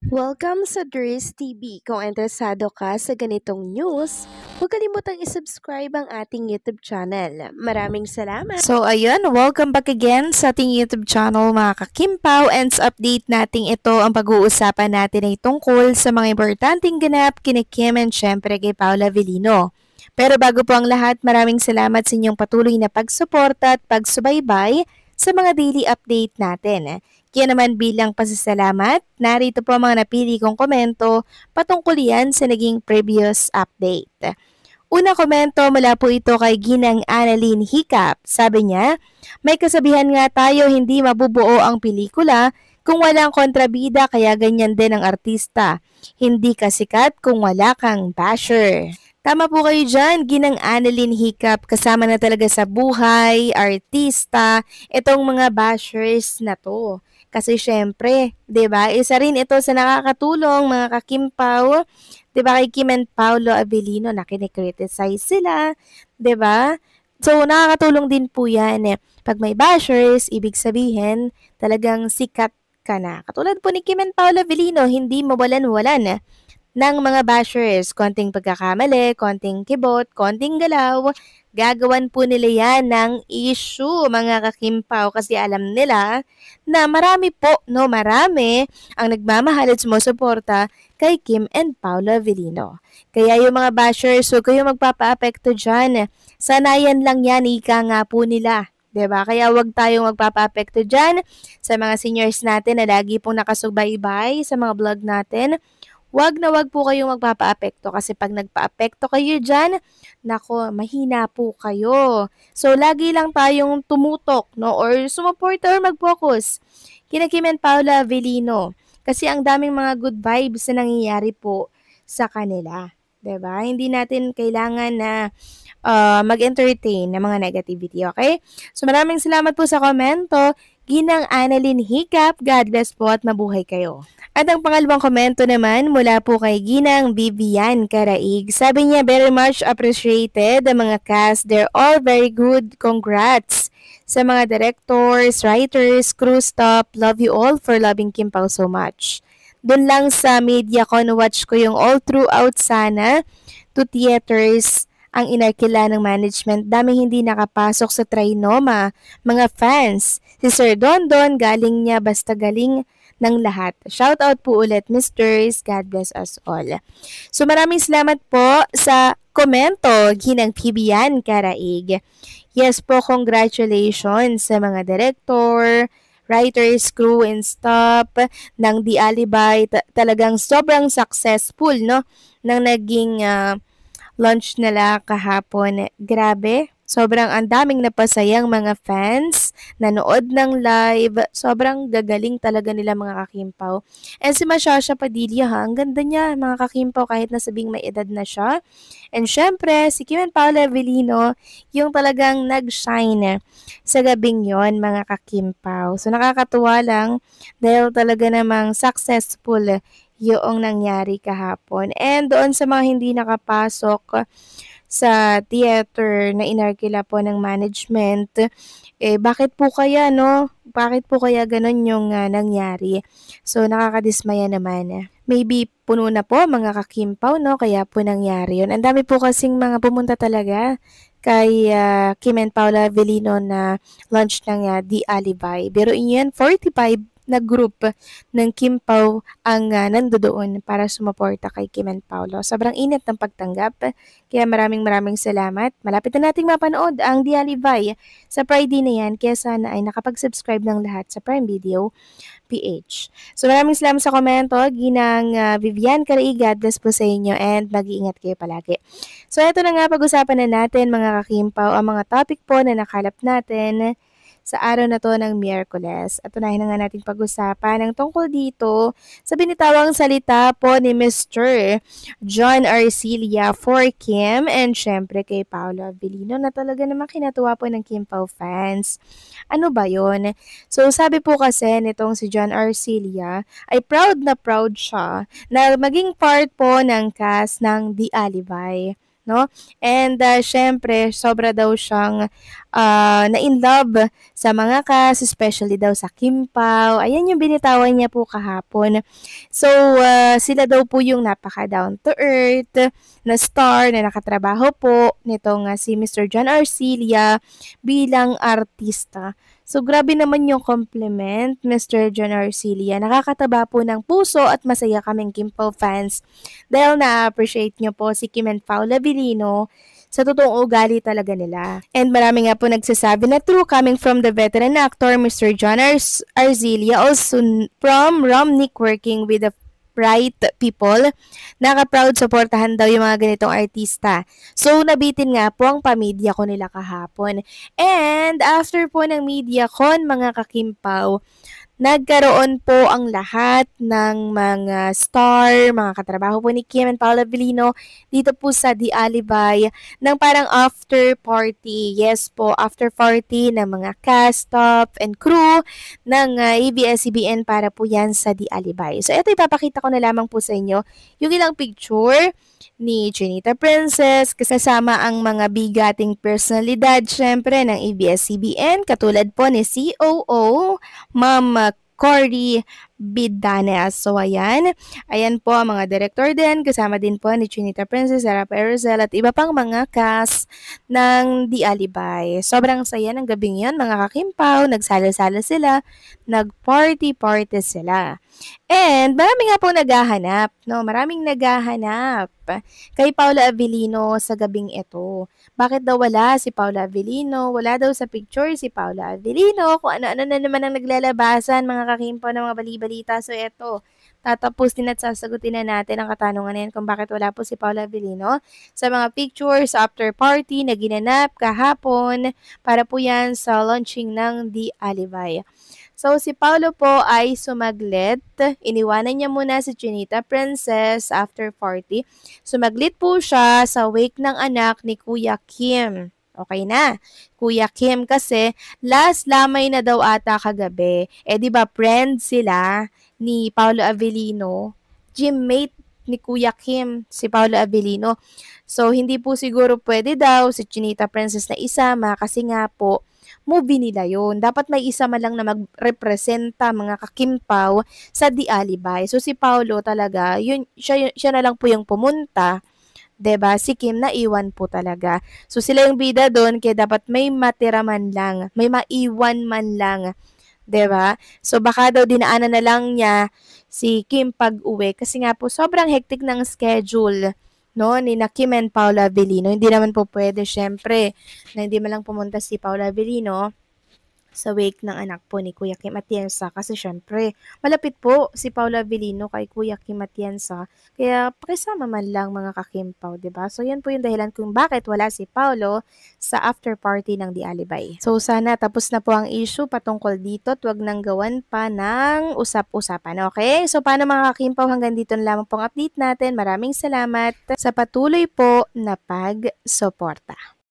Welcome sa Dries TV. Kung interesado ka sa ganitong news, huwag kalimutang isubscribe ang ating YouTube channel. Maraming salamat! So ayun, welcome back again sa ating YouTube channel mga kakimpaw, and sa update natin ito ang pag-uusapan natin ay tungkol sa mga importanteng ganap kina Kim and syempre kay Paula Avellino. Pero bago po ang lahat, maraming salamat sa inyong patuloy na pagsuporta at pagsubaybay sa mga daily update natin. Kaya naman bilang pasasalamat, narito po ang mga napili kong komento patungkol yan sa naging previous update. Una komento mula po ito kay Ginang Annalyn Hiccup. Sabi niya, may kasabihan nga tayo hindi mabubuo ang pelikula kung walang kontrabida, kaya ganyan din ang artista. Hindi ka sikat kung wala kang basher. Tama po kayo dyan, Ginang Annalyn Hiccup, kasama na talaga sa buhay, artista, itong mga bashers na to. Kasi syempre, 'di ba? Isa rin ito sa nakakatulong mga kakimpaw, 'di ba, kay Kim and Paolo Avellino na kine-criticize sila, 'di ba? So nakakatulong din po 'yan. Pag may bashers, ibig sabihin talagang sikat ka na. Katulad po ni Kim and Paolo Avellino, hindi mawalan-walan ng mga bashers. Konting pagkakamali, konting kibot, konting galaw, gagawan po nila yan ng issue, mga kakimpaw, kasi alam nila na marami po, marami ang nagmamahal at sumusuporta kay Kim and Paolo Avellino. Kaya yung mga bashers, huwag kayong magpapa-apekto dyan. Sanayan lang yan, ika nga po nila. Diba? Kaya wag tayong magpapa-apekto dyan sa mga seniors natin na lagi pong nakasubaybay sa mga vlog natin. Wag na wag po kayong magpapaapekto, kasi pag nagpaapekto kayo dyan, nako, mahina po kayo. So, lagi lang tayong tumutok, or sumuporta or mag-focus kina Kim and Paula Avellino. Kasi ang daming mga good vibes na nangyayari po sa kanila. 'Di ba? Hindi natin kailangan na mag-entertain ng mga negativity, okay? So, maraming salamat po sa komento. Ginang Annalyn Hiccup, God bless po at mabuhay kayo. At ang pangalawang komento naman mula po kay Ginang Vivian Karaig. Sabi niya, very much appreciated the mga cast. They're all very good. Congrats sa mga directors, writers, crew staff. Love you all for loving Kim Pao so much. Doon lang sa MediaCon, watch ko yung all throughout sana to theaters ang inarkila ng management. Daming hindi nakapasok sa Trinoma, mga fans. Si Sir Dondon, galing niya basta galing ng lahat. Shout out po ulit, Misters. God bless us all. So maraming salamat po sa komento, Ginang Vivian Karaig. Yes po, congratulations sa mga director, writers, crew, and staff ng The Alibay. Talagang sobrang successful, nang naging launch nila kahapon. Grabe, sobrang ang daming napasayang mga fans, nanood ng live, sobrang gagaling talaga nila mga kakimpaw. And si Mashasha Padilla, ang ganda niya mga kakimpaw, kahit na sabing may edad na siya. And syempre, si Kim and Paolo Avellino, yung talagang nag-shine sa gabing yon mga kakimpaw. So nakakatuwa lang dahil talaga namang successful yung nangyari kahapon. And doon sa mga hindi nakapasok sa theater na inarkila po ng management, bakit po kaya, Bakit po kaya ganun yung nangyari? So, nakakadismaya naman. Maybe puno na po mga kakimpaw, kaya po nangyari yun. Ang dami po kasing mga pumunta talaga kay Kim and Paula Avellino na launch ng The Alibay. Pero yan, 45 na group ng Kim Pao ang nandoon para sumuporta kay Kim and Paolo. Sobrang init ng pagtanggap, kaya maraming salamat. Malapit na nating mapanood ang The Alibay sa Friday na yan, kaya sana ay nakapag-subscribe ng lahat sa Prime Video PH. So maraming salamat sa komento, Ginang Vivian Karaig. God bless po sa inyo and mag-iingat kayo palagi. So ito na nga, pag-usapan na natin mga kakimpaw ang mga topic po na nakalap natin sa araw na to ng Miyerkules. At unahin na nga nating pag-usapan ang tungkol dito sa binitawang salita po ni Mr. John Arcilla for Kim and syempre kay Paolo Avellino na talaga naman kinatuwa po ng Kim Pao fans. Ano ba yon? So sabi po kasi nitong si John Arcilla ay proud na proud siya na maging part po ng cast ng The Alibay. no? And syempre, sobra daw siyang na-in love sa mga cast, especially daw sa Kim Pao. Ayan yung binitawan niya po kahapon. So, sila daw po yung napaka down to earth na star na nakatrabaho po nitong si Mr. John Arcilla bilang artista. So, grabe naman yung compliment, Mr. John Arcilla. Nakakataba po ng puso at masaya kaming Kim Pao fans dahil na-appreciate nyo po si Kim and Paula Vilino sa totoong ugali talaga nila. And marami nga po nagsasabi na true coming from the veteran actor Mr. John Arcilla, also from Romnick working with the right people. Naka-proud supportahan daw yung mga ganitong artista. So, nabitin nga po ang pamilya ko nila kahapon. And after po ng media con, mga kakimpaw, nagkaroon po ang lahat ng mga star, mga katrabaho po ni Kim and Paula Vilino dito po sa The Alibay ng parang after party. Yes po, after party ng mga cast, staff, and crew ng ABS-CBN para po yan sa The Alibay. So ito ipapakita ko na lamang po sa inyo yung ilang picture ni Chinita Princess kasama ang mga bigating personalidad syempre ng ABS-CBN katulad po ni COO Ma'am Cory Bidanes. So ayan po ang mga director din, kasama din po ni Chinita Princess, Sarah Perzel at iba pang mga cast ng The Alibay. Sobrang saya ng gabing yon mga kakimpaw, nagsala-sala sila, nag-party-party sila. And marami nga po naghahanap, no? Maraming naghahanap kay Paula Avellino sa gabing ito. Bakit daw wala si Paula Avellino? Wala daw sa picture si Paula Avellino. Kung ano-ano na naman ang naglalabasan, mga kakimpo ng mga bali-balita. So eto, tatapusin at sasagutin na natin ang katanungan na yan kung bakit wala po si Paula Avellino sa mga pictures after party na ginanap kahapon para po yan sa launching ng The Alibay. So, si Paolo po ay sumaglit. Iniwanan niya muna si Chinita Princess after party. Sumaglit po siya sa wake ng anak ni Kuya Kim. Okay na. Kuya Kim kasi last lamay na daw ata kagabi. Di ba friend sila ni Paolo Avellino, gymmate ni Kuya Kim, si Paolo Avellino. So, hindi po siguro pwede daw si Chinita Princess na isama kasi nga po, movie nila yun. Dapat may isa man lang na magrepresenta mga kakimpaw sa The Alibay. So si Paolo talaga, siya na lang po yung pumunta. 'Di ba? Si Kim na iwan po talaga. So sila yung bida doon kaya dapat may matira man lang, may maiwan man lang. 'Di ba? So baka daw dinaanan na lang niya si Kim pag-uwi kasi nga po sobrang hectic ng schedule no, ni Kim and Paula Avellino. Hindi naman po pwede, syempre, na hindi man lang pumunta si Paula Avellino sa wake ng anak po ni Kuya Kim Atienza kasi syempre, malapit po si Paula Avellino kay Kuya Kim Atienza. Kaya pakisama man lang mga kakimpaw, 'di ba? So yan po yung dahilan kung bakit wala si Paolo sa after party ng The Alibay. So sana tapos na po ang issue patungkol dito at wag nang gawan pa ng usap-usapan. Okay? So paano mga kakimpaw, hanggang dito na lamang pong update natin. Maraming salamat sa patuloy po na pag-suporta.